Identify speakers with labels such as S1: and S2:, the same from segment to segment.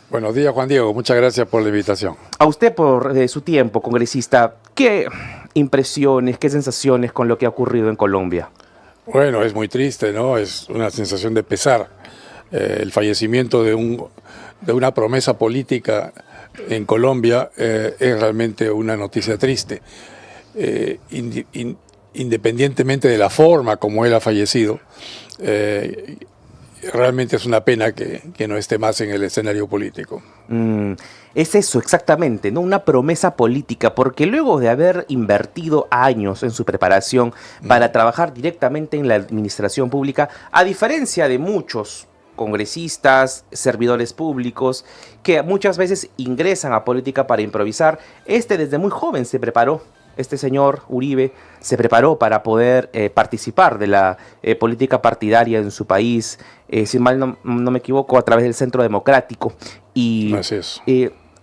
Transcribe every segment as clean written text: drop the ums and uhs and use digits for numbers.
S1: Buenos días, Juan Diego. Muchas gracias por la invitación.
S2: A usted por su tiempo, congresista, ¿qué impresiones, qué sensaciones con lo que ha ocurrido en Colombia?
S1: Bueno, es muy triste, ¿no? Es una sensación de pesar. El fallecimiento de una promesa política en Colombia es realmente una noticia triste. Independientemente de la forma como él ha fallecido, realmente es una pena que no esté más en el escenario político.
S2: Es eso exactamente, ¿no? Una promesa política, porque luego de haber invertido años en su preparación para trabajar directamente en la administración pública, a diferencia de muchos congresistas, servidores públicos, que muchas veces ingresan a política para improvisar, desde muy joven se preparó. Este señor Uribe se preparó para poder participar de la política partidaria en su país, si mal no me equivoco, a través del Centro Democrático. Y
S1: Así es.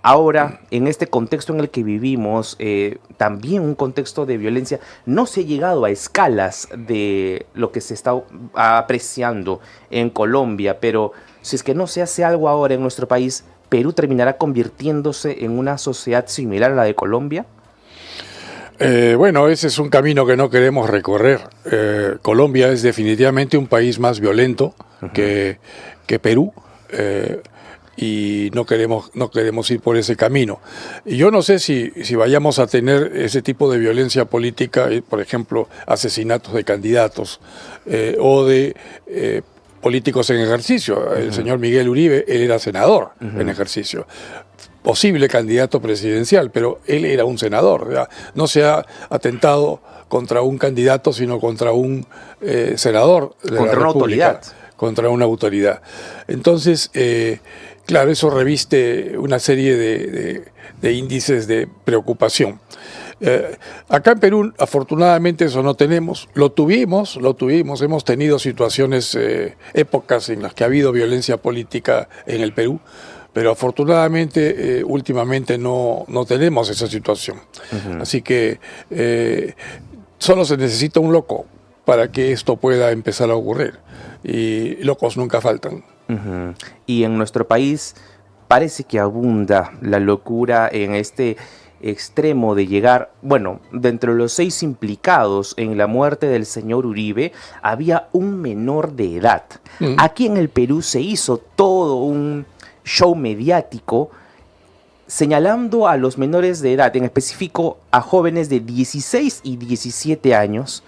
S2: ahora, en este contexto en el que vivimos, también un contexto de violencia, no se ha llegado a escalas de lo que se está apreciando en Colombia, pero si es que no se hace algo ahora en nuestro país, ¿Perú terminará convirtiéndose en una sociedad similar a la de Colombia?
S1: Bueno, ese es un camino que no queremos recorrer. Colombia es definitivamente un país más violento que Perú, y no queremos ir por ese camino. Y yo no sé si vayamos a tener ese tipo de violencia política, por ejemplo, asesinatos de candidatos o de políticos en ejercicio. El señor Miguel Uribe, él era senador en ejercicio, posible candidato presidencial, pero él era un senador. ¿Verdad? No se ha atentado contra un candidato, sino contra un senador de
S2: contra una autoridad.
S1: Contra una autoridad. Entonces, claro, eso reviste una serie de índices de preocupación. Acá en Perú, afortunadamente, eso no tenemos. Lo tuvimos, hemos tenido situaciones, épocas en las que ha habido violencia política en el Perú, pero afortunadamente últimamente no tenemos esa situación. Así que solo se necesita un loco para que esto pueda empezar a ocurrir. Y locos nunca faltan.
S2: Y en nuestro país parece que abunda la locura en este extremo de llegar, bueno, de entre los 6 implicados en la muerte del señor Uribe, había un menor de edad. Aquí en el Perú se hizo todo un show mediático señalando a los menores de edad, en específico a jóvenes de 16 y 17 años,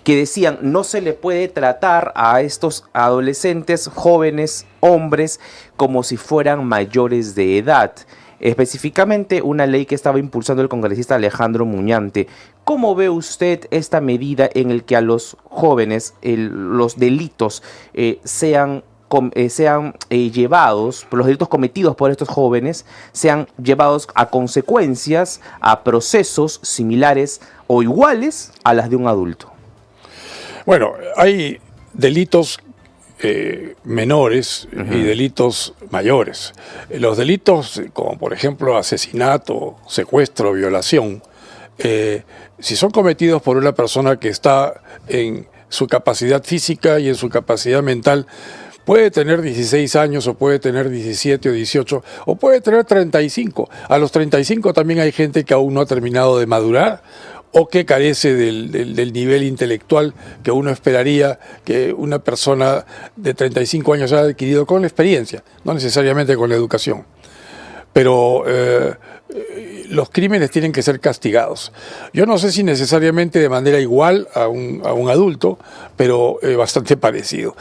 S2: que decían no se le puede tratar a estos adolescentes, jóvenes, hombres, como si fueran mayores de edad. Específicamente una ley que estaba impulsando el congresista Alejandro Muñante. ¿Cómo ve usted esta medida en el que a los jóvenes los delitos sean llevados, los delitos cometidos por estos jóvenes, sean llevados a consecuencias, a procesos similares o iguales a las de un adulto?
S1: Bueno, hay delitos menores y delitos mayores. Los delitos como por ejemplo asesinato, secuestro, violación, si son cometidos por una persona que está en su capacidad física y en su capacidad mental, puede tener 16 años o puede tener 17 o 18 o puede tener 35. A los 35 también hay gente que aún no ha terminado de madurar o que carece del nivel intelectual que uno esperaría que una persona de 35 años haya adquirido con la experiencia, no necesariamente con la educación. Pero los crímenes tienen que ser castigados. Yo no sé si necesariamente de manera igual a un adulto, pero bastante parecido.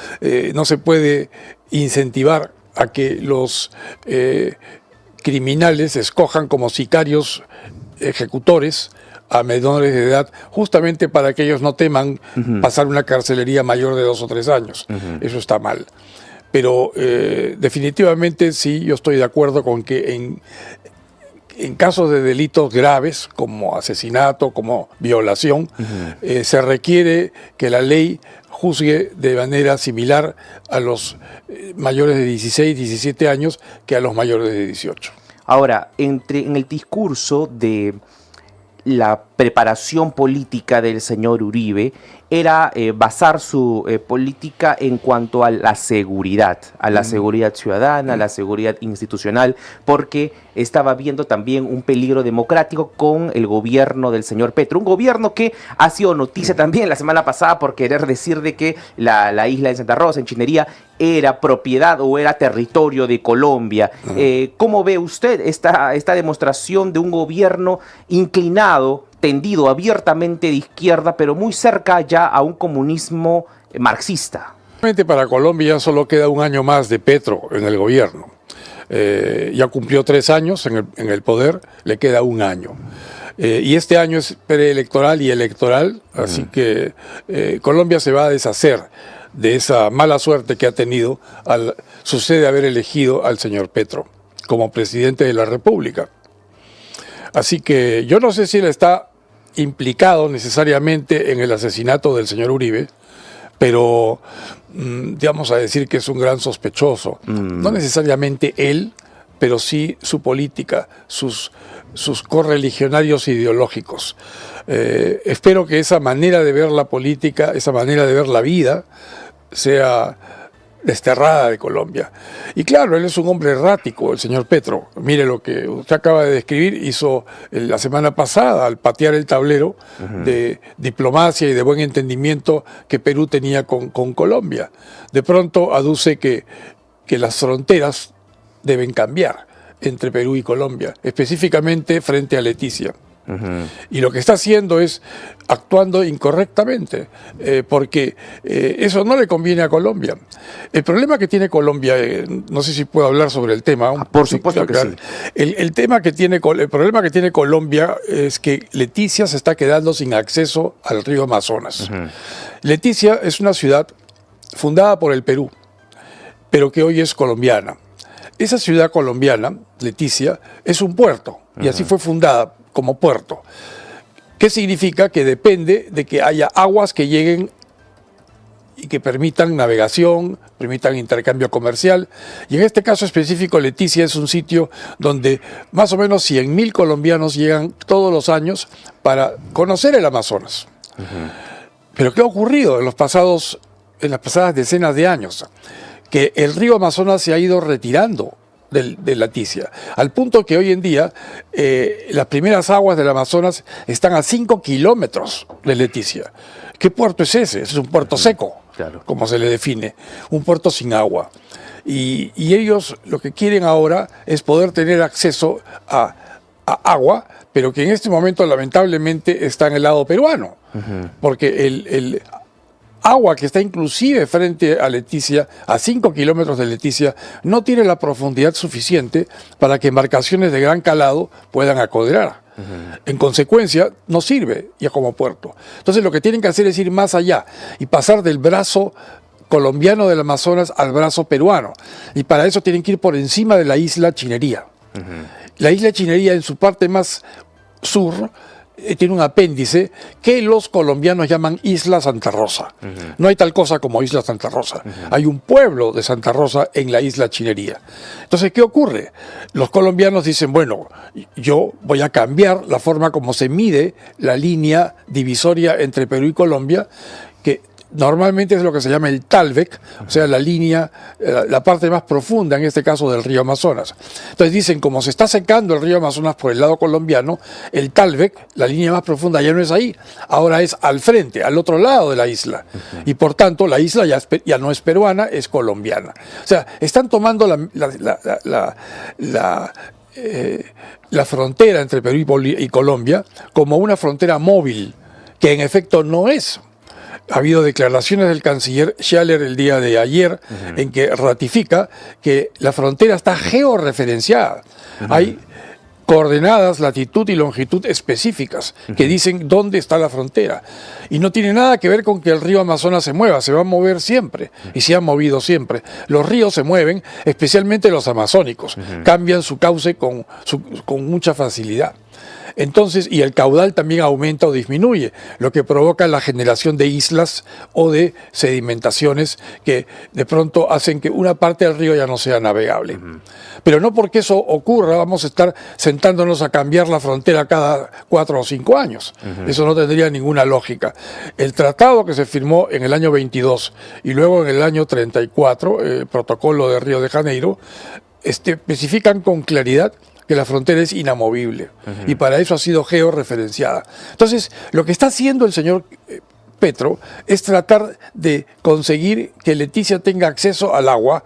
S1: No se puede incentivar a que los criminales escojan como sicarios ejecutores a menores de edad, justamente para que ellos no teman pasar una carcelería mayor de 2 o 3 años. Eso está mal. Pero definitivamente sí, yo estoy de acuerdo con que en casos de delitos graves, como asesinato, como violación, se requiere que la ley juzgue de manera similar a los mayores de 16, 17 años que a los mayores de 18.
S2: Ahora, en el discurso de la preparación política del señor Uribe era basar su política en cuanto a la seguridad ciudadana, a la seguridad institucional, porque estaba viendo también un peligro democrático con el gobierno del señor Petro, un gobierno que ha sido noticia también la semana pasada por querer decir de que la isla de Santa Rosa, en Chinería, era propiedad o era territorio de Colombia. ¿Cómo ve usted esta demostración de un gobierno inclinado, tendido abiertamente de izquierda, pero muy cerca ya a un comunismo marxista?
S1: Para Colombia solo queda un año más de Petro en el gobierno. Ya cumplió 3 años en el poder, le queda un año. Y este año es preelectoral y electoral, así que Colombia se va a deshacer de esa mala suerte que ha tenido sucede haber elegido al señor Petro como presidente de la República. Así que yo no sé si él está implicado necesariamente en el asesinato del señor Uribe, pero vamos a decir que es un gran sospechoso. No necesariamente él, pero sí su política, sus correligionarios ideológicos. Espero que esa manera de ver la política, esa manera de ver la vida, sea desterrada de Colombia. Y claro, él es un hombre errático, el señor Petro. Mire lo que usted acaba de describir, hizo la semana pasada al patear el tablero de diplomacia y de buen entendimiento que Perú tenía con Colombia. De pronto aduce que las fronteras deben cambiar entre Perú y Colombia, específicamente frente a Leticia. Y lo que está haciendo es actuando incorrectamente, porque eso no le conviene a Colombia. El problema que tiene Colombia, no sé si puedo hablar sobre el tema.
S2: Por supuesto que sí.
S1: El problema que tiene Colombia es que Leticia se está quedando sin acceso al río Amazonas. Leticia es una ciudad fundada por el Perú, pero que hoy es colombiana. Esa ciudad colombiana, Leticia, es un puerto, y así fue fundada como puerto. ¿Qué significa? Que depende de que haya aguas que lleguen y que permitan navegación, permitan intercambio comercial. Y en este caso específico, Leticia es un sitio donde más o menos 100.000 colombianos llegan todos los años para conocer el Amazonas. Pero ¿qué ha ocurrido en las pasadas decenas de años? Que el río Amazonas se ha ido retirando de Leticia, al punto que hoy en día las primeras aguas del Amazonas están a 5 kilómetros de Leticia. ¿Qué puerto es ese? Es un puerto seco, claro, como se le define, un puerto sin agua. Y ellos lo que quieren ahora es poder tener acceso a agua, pero que en este momento lamentablemente está en el lado peruano, porque el agua que está inclusive frente a Leticia, a 5 kilómetros de Leticia, no tiene la profundidad suficiente para que embarcaciones de gran calado puedan acordear. En consecuencia, no sirve ya como puerto. Entonces lo que tienen que hacer es ir más allá y pasar del brazo colombiano del Amazonas al brazo peruano. Y para eso tienen que ir por encima de la isla Chinería. La isla Chinería, en su parte más sur, tiene un apéndice que los colombianos llaman Isla Santa Rosa. No hay tal cosa como Isla Santa Rosa. Hay un pueblo de Santa Rosa en la isla Chinería. Entonces, ¿qué ocurre? Los colombianos dicen, bueno, yo voy a cambiar la forma como se mide la línea divisoria entre Perú y Colombia, que normalmente es lo que se llama el Talvec, o sea, la línea, la parte más profunda, en este caso del río Amazonas. Entonces dicen, como se está secando el río Amazonas por el lado colombiano, el Talvec, la línea más profunda, ya no es ahí, ahora es al frente, al otro lado de la isla. Y por tanto, la isla ya no es peruana, es colombiana. O sea, están tomando la frontera entre Perú y Colombia como una frontera móvil, que en efecto no es. Ha habido declaraciones del canciller Schaller el día de ayer en que ratifica que la frontera está georreferenciada. Hay coordenadas, latitud y longitud específicas que dicen dónde está la frontera. Y no tiene nada que ver con que el río Amazonas se mueva, se va a mover siempre y se ha movido siempre. Los ríos se mueven, especialmente los amazónicos, cambian su cauce con mucha facilidad. Entonces, y el caudal también aumenta o disminuye, lo que provoca la generación de islas o de sedimentaciones que de pronto hacen que una parte del río ya no sea navegable. Pero no porque eso ocurra vamos a estar sentándonos a cambiar la frontera cada 4 o 5 años. Eso no tendría ninguna lógica. El tratado que se firmó en el año 22 y luego en el año 34, el protocolo de Río de Janeiro, especifican con claridad que la frontera es inamovible y para eso ha sido georreferenciada. Entonces, lo que está haciendo el señor Petro es tratar de conseguir que Leticia tenga acceso al agua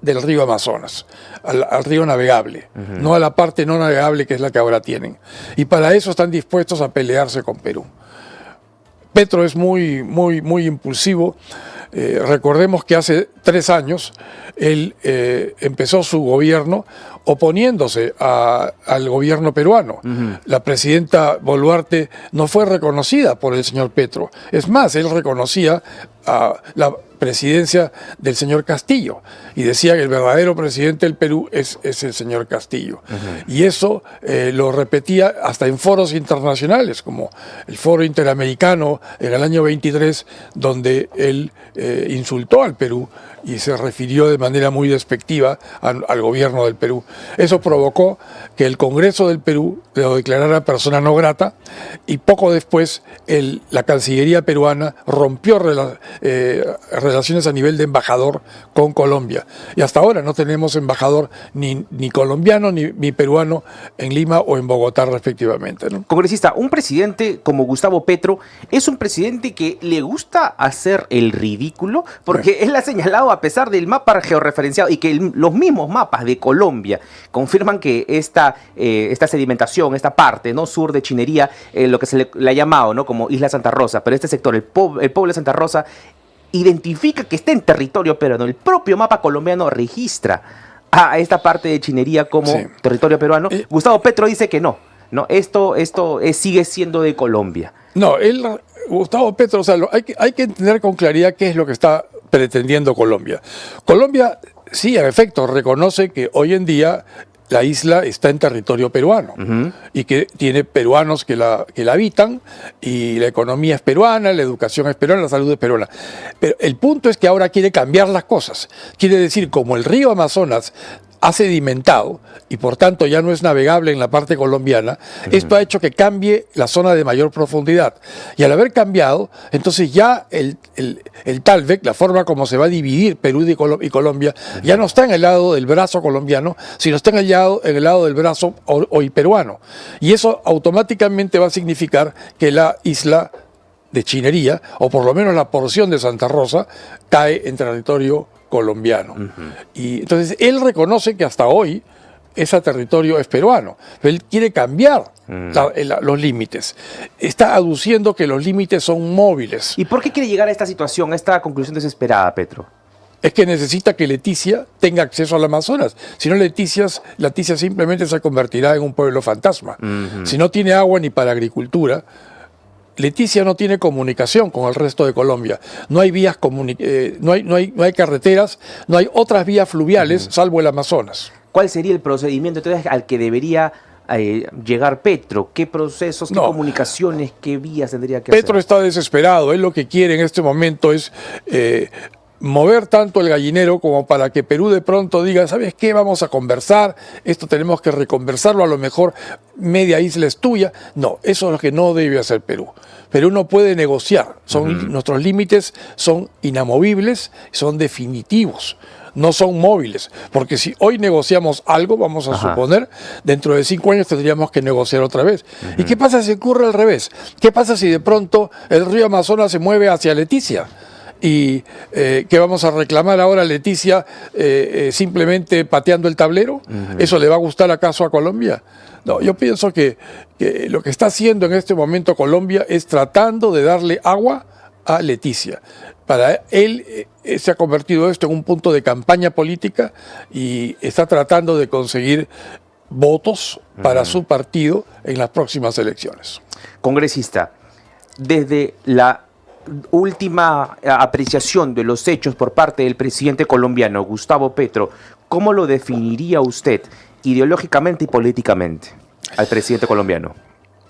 S1: del río Amazonas, al río navegable, no a la parte no navegable que es la que ahora tienen. Y para eso están dispuestos a pelearse con Perú. Petro es muy impulsivo. Recordemos que hace 3 años él empezó su gobierno oponiéndose al gobierno peruano. La presidenta Boluarte no fue reconocida por el señor Petro. Es más, él reconocía a la presidencia del señor Castillo y decía que el verdadero presidente del Perú es el señor Castillo. Y eso lo repetía hasta en foros internacionales, como el Foro Interamericano en el año 23, donde él insultó al Perú y se refirió de manera muy despectiva al gobierno del Perú. Eso provocó que el Congreso del Perú lo declarara persona no grata y poco después la Cancillería peruana rompió relaciones a nivel de embajador con Colombia. Y hasta ahora no tenemos embajador ni colombiano ni peruano en Lima o en Bogotá respectivamente, ¿no?
S2: Congresista, un presidente como Gustavo Petro es un presidente que le gusta hacer el ridículo, porque él ha señalado, a pesar del mapa georreferenciado y que los mismos mapas de Colombia confirman que esta sedimentación, esta parte, ¿no?, sur de Chinería, lo que se le ha llamado, ¿no?, como Isla Santa Rosa, pero este sector, el pueblo de Santa Rosa, identifica que está en territorio peruano. El propio mapa colombiano registra a esta parte de Chinería como territorio peruano. Gustavo Petro dice que no, esto sigue siendo de Colombia.
S1: No, Gustavo Petro, o sea, hay que entender con claridad qué es lo que está pretendiendo Colombia. Colombia, sí, en efecto, reconoce que hoy en día la isla está en territorio peruano y que tiene peruanos que la habitan y la economía es peruana, la educación es peruana, la salud es peruana. Pero el punto es que ahora quiere cambiar las cosas. Quiere decir, como el río Amazonas ha sedimentado y por tanto ya no es navegable en la parte colombiana, esto ha hecho que cambie la zona de mayor profundidad. Y al haber cambiado, entonces ya el Talvec, la forma como se va a dividir Perú y Colombia, ya no está en el lado del brazo colombiano, sino está en el lado del brazo hoy peruano. Y eso automáticamente va a significar que la isla de Chinería, o por lo menos la porción de Santa Rosa, cae en territorio colombiano. Y entonces él reconoce que hasta hoy ese territorio es peruano, pero él quiere cambiar los límites. Está aduciendo que los límites son móviles.
S2: ¿Y por qué quiere llegar a esta situación, a esta conclusión desesperada, Petro?
S1: Es que necesita que Leticia tenga acceso al Amazonas. Si no, Leticia simplemente se convertirá en un pueblo fantasma. Si no tiene agua ni para agricultura, Leticia no tiene comunicación con el resto de Colombia. No hay vías, no hay carreteras, no hay otras vías fluviales salvo el Amazonas.
S2: ¿Cuál sería el procedimiento entonces al que debería llegar Petro? ¿Qué procesos, qué comunicaciones, qué vías tendría que hacer?
S1: Petro está desesperado. Él lo que quiere en este momento es mover tanto el gallinero como para que Perú de pronto diga, ¿sabes qué? Vamos a conversar, esto tenemos que reconversarlo, a lo mejor media isla es tuya. No, eso es lo que no debe hacer Perú. Perú no puede negociar, nuestros límites son inamovibles, son definitivos, no son móviles, porque si hoy negociamos algo, vamos a suponer, dentro de 5 años tendríamos que negociar otra vez. ¿Y qué pasa si ocurre al revés? ¿Qué pasa si de pronto el río Amazonas se mueve hacia Leticia? ¿Y qué vamos a reclamar ahora, Leticia, simplemente pateando el tablero? ¿Eso le va a gustar acaso a Colombia? No, yo pienso que lo que está haciendo en este momento Colombia es tratando de darle agua a Leticia. Para él se ha convertido esto en un punto de campaña política y está tratando de conseguir votos para su partido en las próximas elecciones.
S2: Congresista, desde la última apreciación de los hechos por parte del presidente colombiano Gustavo Petro, ¿cómo lo definiría usted ideológicamente y políticamente al presidente colombiano?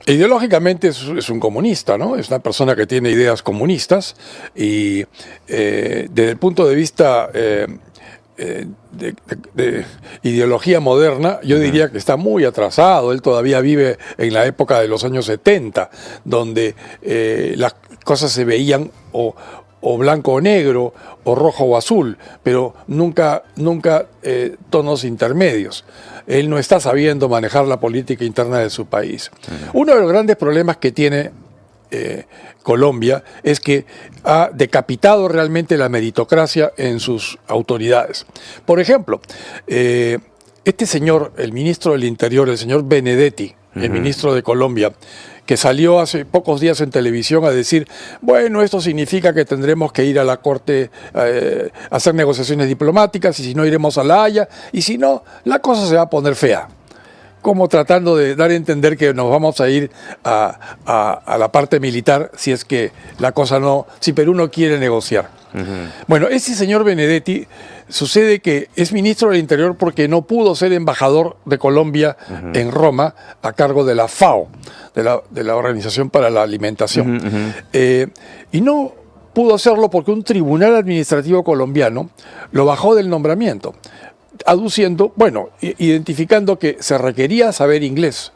S1: Ideológicamente es un comunista, ¿no? Es una persona que tiene ideas comunistas y desde el punto de vista de ideología moderna, yo diría que está muy atrasado. Él todavía vive en la época de los años 70, donde las cosas se veían o blanco o negro, o rojo o azul, pero nunca tonos intermedios. Él no está sabiendo manejar la política interna de su país. Uno de los grandes problemas que tiene Colombia es que ha decapitado realmente la meritocracia en sus autoridades. Por ejemplo, este señor, el ministro del Interior, el señor Benedetti, el ministro de Colombia, que salió hace pocos días en televisión a decir, bueno, esto significa que tendremos que ir a la Corte a hacer negociaciones diplomáticas, y si no iremos a La Haya, y si no, la cosa se va a poner fea. Como tratando de dar a entender que nos vamos a ir a la parte militar si es que la cosa no, si Perú no quiere negociar. Bueno, ese señor Benedetti sucede que es ministro del Interior porque no pudo ser embajador de Colombia en Roma a cargo de la FAO, de la Organización para la Alimentación. Y no pudo hacerlo porque un tribunal administrativo colombiano lo bajó del nombramiento, aduciendo, bueno, identificando que se requería saber inglés.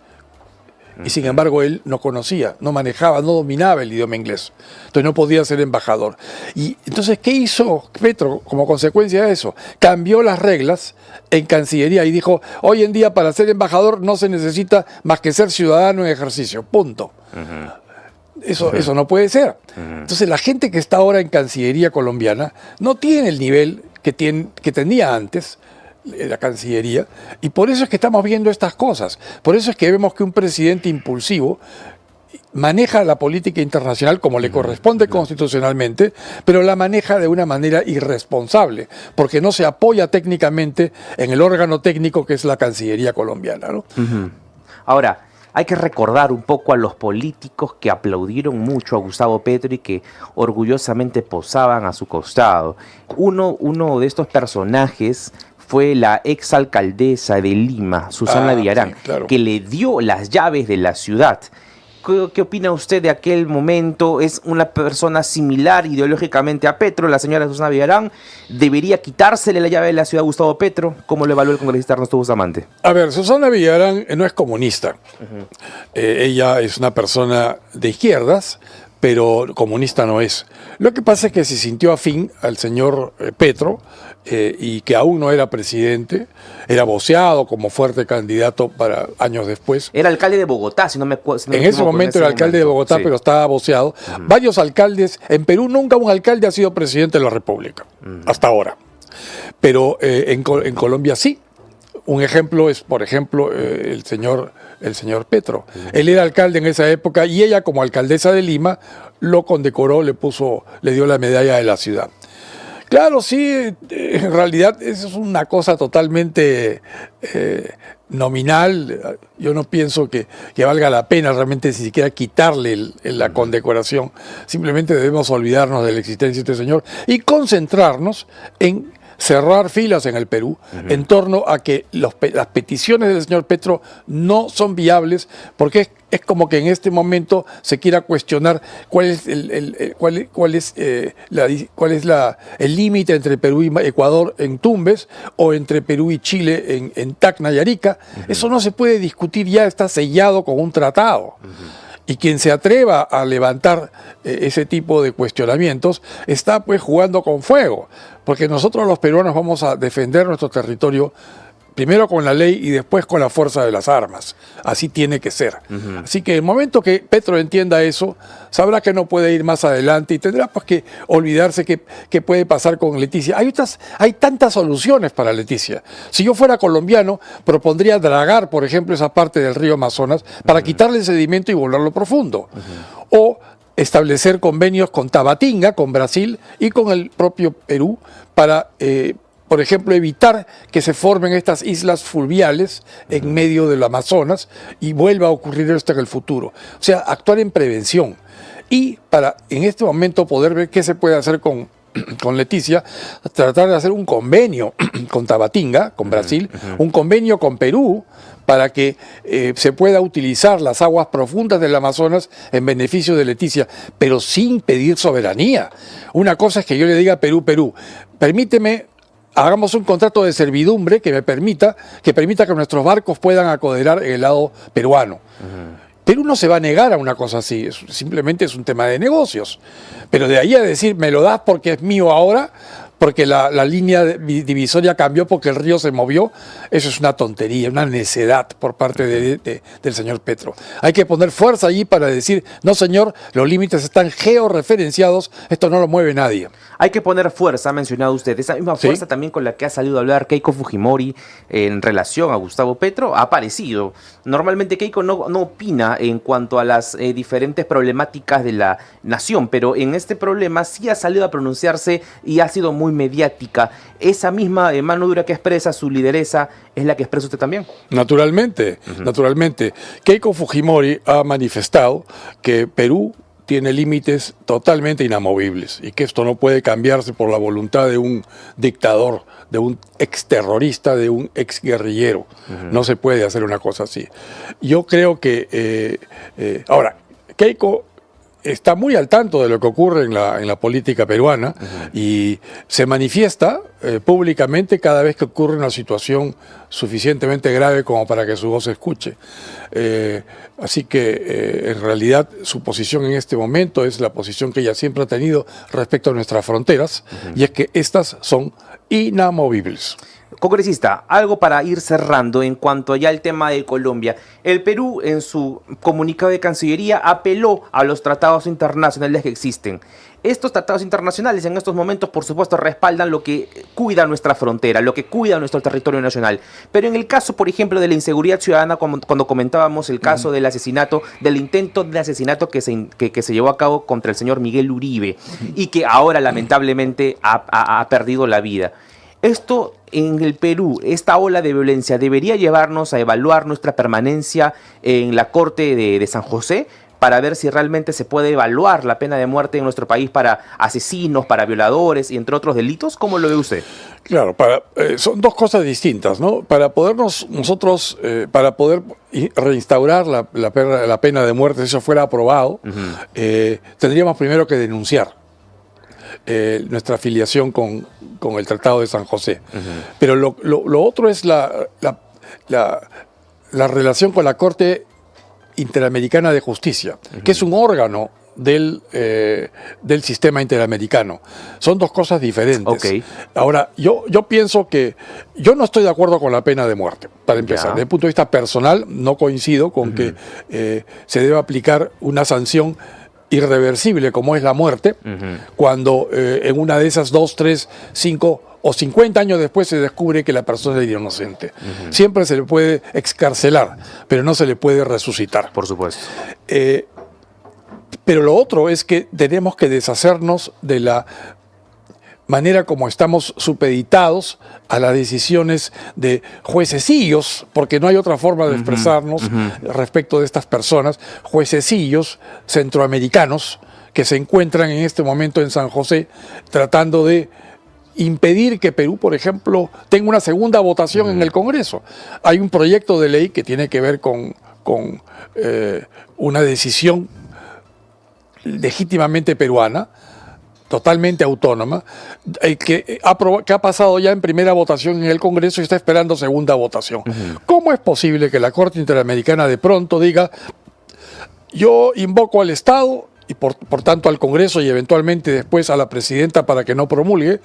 S1: Y sin embargo él no conocía, no manejaba, no dominaba el idioma inglés. Entonces no podía ser embajador. Y entonces, ¿qué hizo Petro como consecuencia de eso? Cambió las reglas en Cancillería y dijo, hoy en día para ser embajador no se necesita más que ser ciudadano en ejercicio, punto. Eso no puede ser. Entonces la gente que está ahora en Cancillería colombiana no tiene el nivel que tenía antes la Cancillería, y por eso es que estamos viendo estas cosas. Por eso es que vemos que un presidente impulsivo maneja la política internacional como le corresponde constitucionalmente, pero la maneja de una manera irresponsable, porque no se apoya técnicamente en el órgano técnico que es la Cancillería colombiana, ¿no?
S2: Ahora, hay que recordar un poco a los políticos que aplaudieron mucho a Gustavo Petro y que orgullosamente posaban a su costado. Uno de estos personajes fue la exalcaldesa de Lima, Susana Villarán,
S1: sí, claro,
S2: que le dio las llaves de la ciudad. ¿Qué opina usted de aquel momento? ¿Es una persona similar ideológicamente a Petro, la señora Susana Villarán? ¿Debería quitársele la llave de la ciudad a Gustavo Petro? ¿Cómo lo evaluó el congresista Ernesto Bustamante?
S1: A ver, Susana Villarán no es comunista. Ella es una persona de izquierdas, pero comunista no es. Lo que pasa es que se sintió afín al señor Petro y que aún no era presidente, era voceado como fuerte candidato para años después.
S2: Era alcalde de Bogotá, si no me acuerdo.
S1: En ese momento era alcalde de Bogotá, sí, pero estaba voceado. Varios alcaldes, en Perú nunca un alcalde ha sido presidente de la República, hasta ahora. Pero en Colombia sí. Un ejemplo es, por ejemplo, el señor Petro. Él era alcalde en esa época y ella, como alcaldesa de Lima, lo condecoró, le dio la medalla de la ciudad. Claro, sí, en realidad eso es una cosa totalmente nominal. Yo no pienso que valga la pena realmente ni siquiera quitarle la condecoración. Simplemente debemos olvidarnos de la existencia de este señor y concentrarnos en cerrar filas en el Perú en torno a que las peticiones del señor Petro no son viables, porque es como que en este momento se quiera cuestionar cuál es el límite entre Perú y Ecuador en Tumbes o entre Perú y Chile en Tacna y Arica. Eso no se puede discutir, ya está sellado con un tratado. Y quien se atreva a levantar ese tipo de cuestionamientos está pues jugando con fuego, porque nosotros los peruanos vamos a defender nuestro territorio primero con la ley y después con la fuerza de las armas. Así tiene que ser. Así que el momento que Petro entienda eso, sabrá que no puede ir más adelante y tendrá pues que olvidarse que puede pasar con Leticia. Hay tantas soluciones para Leticia. Si yo fuera colombiano, propondría dragar, por ejemplo, esa parte del río Amazonas para quitarle el sedimento y volarlo profundo. O establecer convenios con Tabatinga, con Brasil y con el propio Perú para por ejemplo, evitar que se formen estas islas fluviales en medio del Amazonas y vuelva a ocurrir esto en el futuro. O sea, actuar en prevención. Y para en este momento poder ver qué se puede hacer con Leticia, tratar de hacer un convenio con Tabatinga, con Brasil, un convenio con Perú, para que se pueda utilizar las aguas profundas del Amazonas en beneficio de Leticia, pero sin pedir soberanía. Una cosa es que yo le diga a Perú, permíteme, hagamos un contrato de servidumbre que permita que nuestros barcos puedan acoderar en el lado peruano. Perú no se va a negar a una cosa así, simplemente es un tema de negocios. Pero de ahí a decir, me lo das porque es mío ahora, porque la línea divisoria cambió porque el río se movió, eso es una tontería, una necedad por parte del señor Petro. Hay que poner fuerza allí para decir, no señor, los límites están georreferenciados, esto no lo mueve nadie.
S2: Hay que poner fuerza, ha mencionado usted, esa misma fuerza también con la que ha salido a hablar Keiko Fujimori en relación a Gustavo Petro ha aparecido. Normalmente Keiko no opina en cuanto a las diferentes problemáticas de la nación, pero en este problema sí ha salido a pronunciarse y ha sido muy mediática. Esa misma mano dura que expresa su lideresa es la que expresa usted también.
S1: Naturalmente, naturalmente. Keiko Fujimori ha manifestado que Perú tiene límites totalmente inamovibles y que esto no puede cambiarse por la voluntad de un dictador, de un exterrorista, de un exguerrillero. No se puede hacer una cosa así. Yo creo que, ahora, Keiko está muy al tanto de lo que ocurre en la política peruana y se manifiesta públicamente cada vez que ocurre una situación suficientemente grave como para que su voz se escuche. Así que en realidad su posición en este momento es la posición que ella siempre ha tenido respecto a nuestras fronteras y es que estas son inamovibles.
S2: Congresista, algo para ir cerrando en cuanto ya al tema de Colombia. El Perú en su comunicado de Cancillería apeló a los tratados internacionales que existen. Estos tratados internacionales en estos momentos, por supuesto, respaldan lo que cuida nuestra frontera, lo que cuida nuestro territorio nacional. Pero en el caso, por ejemplo, de la inseguridad ciudadana, cuando comentábamos el caso del asesinato, del intento de asesinato que se llevó a cabo contra el señor Miguel Uribe y que ahora lamentablemente ha perdido la vida. Esto en el Perú, esta ola de violencia, ¿debería llevarnos a evaluar nuestra permanencia en la Corte de San José para ver si realmente se puede evaluar la pena de muerte en nuestro país para asesinos, para violadores y entre otros delitos? ¿Cómo lo ve usted?
S1: Claro, son dos cosas distintas, ¿no? Para poder reinstaurar la pena de muerte, si eso fuera aprobado, tendríamos primero que denunciar nuestra afiliación con el Tratado de San José. Pero lo otro es la relación con la Corte Interamericana de Justicia, que es un órgano del sistema interamericano. Son dos cosas diferentes. Ahora, yo pienso que yo no estoy de acuerdo con la pena de muerte, para empezar. Desde el punto de vista personal, no coincido con que se debe aplicar una sanción irreversible como es la muerte, cuando en una de esas 2, 3, 5 o 50 años después se descubre que la persona es inocente. Siempre se le puede excarcelar, pero no se le puede resucitar.
S2: Por supuesto.
S1: Pero lo otro es que tenemos que deshacernos de la manera como estamos supeditados a las decisiones de juececillos, porque no hay otra forma de expresarnos respecto de estas personas, juececillos centroamericanos que se encuentran en este momento en San José tratando de impedir que Perú, por ejemplo, tenga una segunda votación en el Congreso. Hay un proyecto de ley que tiene que ver con una decisión legítimamente peruana, totalmente autónoma, que ha pasado ya en primera votación en el Congreso y está esperando segunda votación. ¿Cómo es posible que la Corte Interamericana de pronto diga, yo invoco al Estado y por tanto al Congreso y eventualmente después a la presidenta para que no promulgue,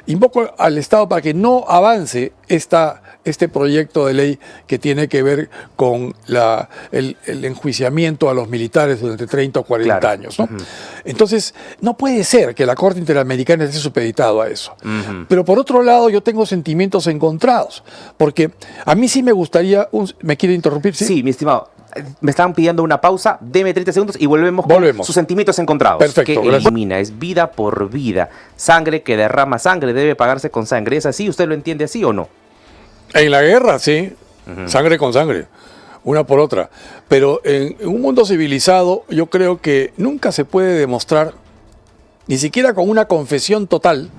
S1: invoco al Estado para que no avance este proyecto de ley que tiene que ver con el enjuiciamiento a los militares durante 30 o 40 años, ¿no? Entonces, no puede ser que la Corte Interamericana esté supeditado a eso. Pero por otro lado, yo tengo sentimientos encontrados, porque a mí sí me gustaría... ¿Me quiere interrumpir?
S2: Sí, mi estimado. Me estaban pidiendo una pausa, deme 30 segundos y volvemos con sus sentimientos encontrados.
S1: Perfecto,
S2: que elimina, es vida por vida. Sangre que derrama sangre debe pagarse con sangre. ¿Es así? ¿Usted lo entiende así o no?
S1: En la guerra, sí. Sangre con sangre. Una por otra. Pero en un mundo civilizado yo creo que nunca se puede demostrar, ni siquiera con una confesión total,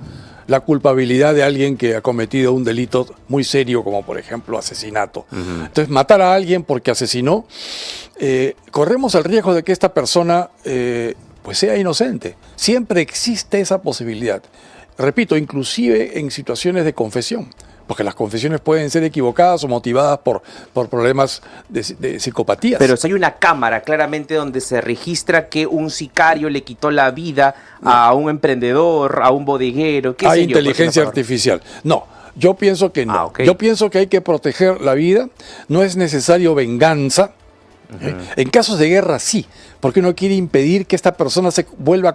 S1: la culpabilidad de alguien que ha cometido un delito muy serio, como por ejemplo asesinato. Entonces, matar a alguien porque asesinó, corremos el riesgo de que esta persona pues sea inocente. Siempre existe esa posibilidad. Repito, inclusive en situaciones de confesión, porque las confesiones pueden ser equivocadas o motivadas por problemas de psicopatías.
S2: Pero si hay una cámara claramente donde se registra que un sicario le quitó la vida a un emprendedor, a un bodeguero, ¿qué
S1: hay
S2: sé yo?
S1: inteligencia artificial. No, yo pienso que no.
S2: Okay.
S1: Yo pienso que hay que proteger la vida, no es necesario venganza. En casos de guerra sí, porque uno quiere impedir que esta persona se vuelva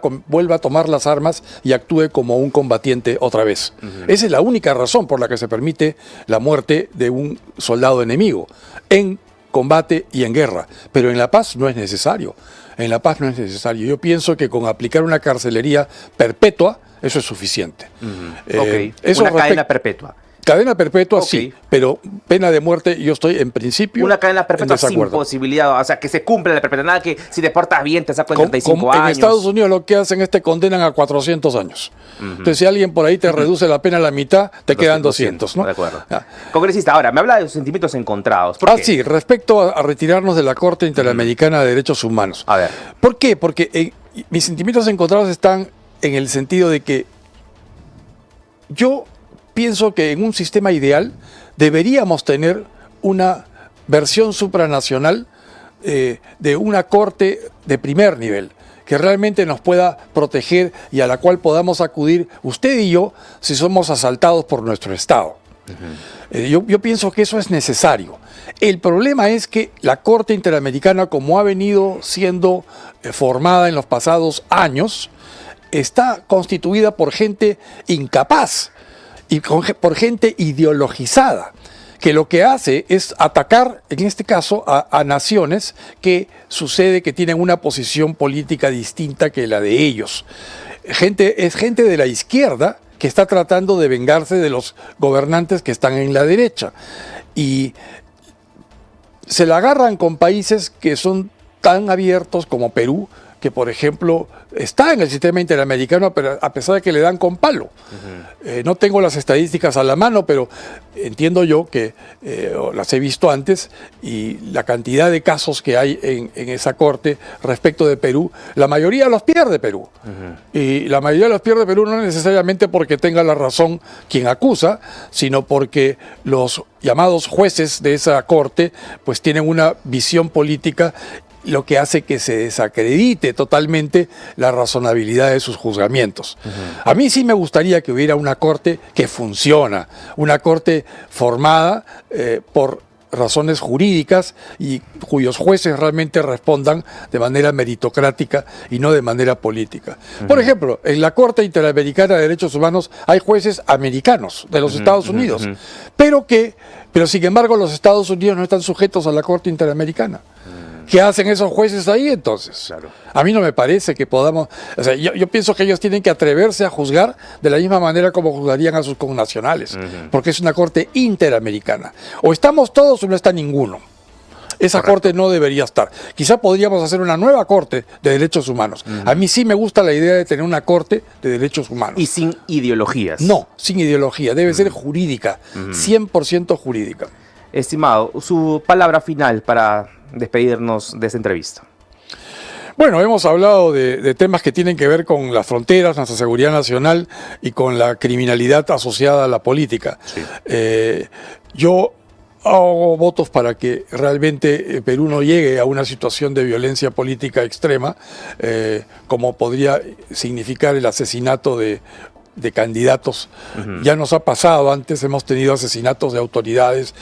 S1: a tomar las armas y actúe como un combatiente otra vez. Esa es la única razón por la que se permite la muerte de un soldado enemigo en combate y en guerra, pero en la paz no es necesario. En la paz no es necesario. Yo pienso que con aplicar una carcelería perpetua eso es suficiente.
S2: Una cadena perpetua.
S1: Cadena perpetua, sí, pero pena de muerte yo estoy en principio
S2: una cadena perpetua sin posibilidad, o sea, que se cumpla la perpetua, nada que si te portas bien te sacan 35 años.
S1: En Estados Unidos lo que hacen es te condenan a 400 años. Entonces, si alguien por ahí te reduce la pena a la mitad, te quedan 200, ¿no?
S2: De acuerdo. Congresista, ahora, me habla de los sentimientos encontrados. ¿Por qué?
S1: Sí, respecto a retirarnos de la Corte Interamericana de Derechos Humanos.
S2: A ver.
S1: ¿Por qué? Porque mis sentimientos encontrados están en el sentido de que yo pienso que en un sistema ideal deberíamos tener una versión supranacional de una corte de primer nivel, que realmente nos pueda proteger y a la cual podamos acudir usted y yo si somos asaltados por nuestro Estado. Yo pienso que eso es necesario. El problema es que la Corte Interamericana, como ha venido siendo formada en los pasados años, está constituida por gente incapaz y por gente ideologizada, que lo que hace es atacar, en este caso, a naciones que sucede que tienen una posición política distinta que la de ellos. Es gente de la izquierda que está tratando de vengarse de los gobernantes que están en la derecha. Y se la agarran con países que son tan abiertos como Perú, que por ejemplo está en el sistema interamericano, pero a pesar de que le dan con palo. No tengo las estadísticas a la mano, pero entiendo yo que las he visto antes, y la cantidad de casos que hay en esa corte respecto de Perú, la mayoría los pierde Perú. Y la mayoría los pierde Perú no necesariamente porque tenga la razón quien acusa, sino porque los llamados jueces de esa corte pues tienen una visión política, lo que hace que se desacredite totalmente la razonabilidad de sus juzgamientos. A mí sí me gustaría que hubiera una corte que funciona, una corte formada por razones jurídicas y cuyos jueces realmente respondan de manera meritocrática y no de manera política. Por ejemplo, en la Corte Interamericana de Derechos Humanos hay jueces americanos de los Estados Unidos, pero sin embargo los Estados Unidos no están sujetos a la Corte Interamericana. ¿Qué hacen esos jueces ahí entonces? Claro. A mí no me parece que podamos... O sea, yo pienso que ellos tienen que atreverse a juzgar de la misma manera como juzgarían a sus connacionales, porque es una corte interamericana. O estamos todos o no está ninguno. Esa corte no debería estar. Quizá podríamos hacer una nueva corte de derechos humanos. A mí sí me gusta la idea de tener una corte de derechos humanos.
S2: Y sin ideologías.
S1: No, sin ideología. Debe ser jurídica, 100% jurídica.
S2: Estimado, su palabra final para despedirnos de esta entrevista.
S1: Bueno, hemos hablado de temas que tienen que ver con las fronteras, nuestra seguridad nacional y con la criminalidad asociada a la política. Sí. Yo hago votos para que realmente Perú no llegue a una situación de violencia política extrema, como podría significar el asesinato de candidatos. Ya nos ha pasado antes, hemos tenido asesinatos de autoridades,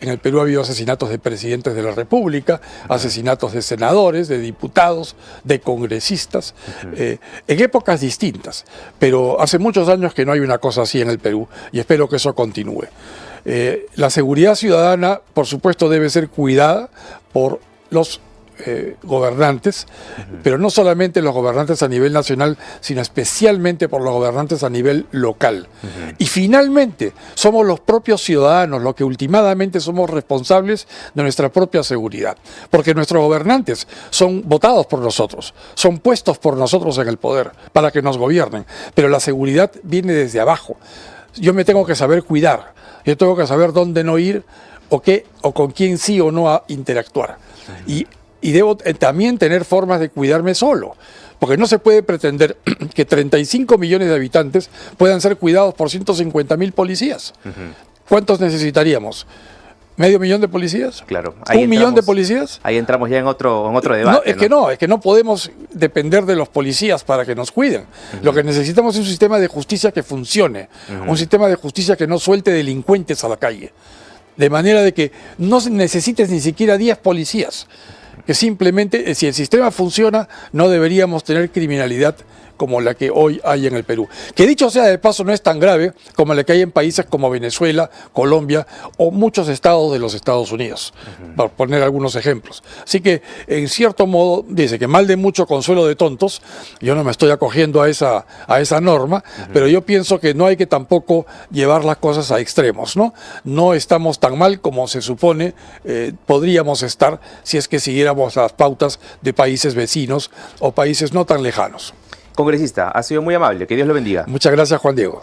S1: en el Perú ha habido asesinatos de presidentes de la República, asesinatos de senadores, de diputados, de congresistas, en épocas distintas, pero hace muchos años que no hay una cosa así en el Perú y espero que eso continúe. La seguridad ciudadana, por supuesto, debe ser cuidada por los gobernantes, pero no solamente los gobernantes a nivel nacional, sino especialmente por los gobernantes a nivel local. Y finalmente, somos los propios ciudadanos los que últimamente somos responsables de nuestra propia seguridad, porque nuestros gobernantes son votados por nosotros, son puestos por nosotros en el poder para que nos gobiernen, pero la seguridad viene desde abajo. Yo me tengo que saber cuidar, yo tengo que saber dónde no ir o con quién sí o no interactuar. Y debo también tener formas de cuidarme solo, porque no se puede pretender que 35 millones de habitantes puedan ser cuidados por 150.000 policías. ¿Cuántos necesitaríamos? ¿Medio millón de policías?
S2: Claro.
S1: ¿Un millón de policías?
S2: Ahí entramos ya en otro debate.
S1: Es que no podemos depender de los policías para que nos cuiden. Lo que necesitamos es un sistema de justicia que funcione, un sistema de justicia que no suelte delincuentes a la calle. De manera de que no necesites ni siquiera 10 policías, que simplemente, si el sistema funciona, no deberíamos tener criminalidad como la que hoy hay en el Perú. Que dicho sea de paso, no es tan grave como la que hay en países como Venezuela, Colombia o muchos estados de los Estados Unidos, por poner algunos ejemplos. Así que, en cierto modo, dice que mal de mucho consuelo de tontos, yo no me estoy acogiendo a esa norma, pero yo pienso que no hay que tampoco llevar las cosas a extremos, ¿no? No estamos tan mal como se supone podríamos estar si es que siguiéramos las pautas de países vecinos o países no tan lejanos.
S2: Congresista, ha sido muy amable. Que Dios lo bendiga.
S1: Muchas gracias, Juan Diego.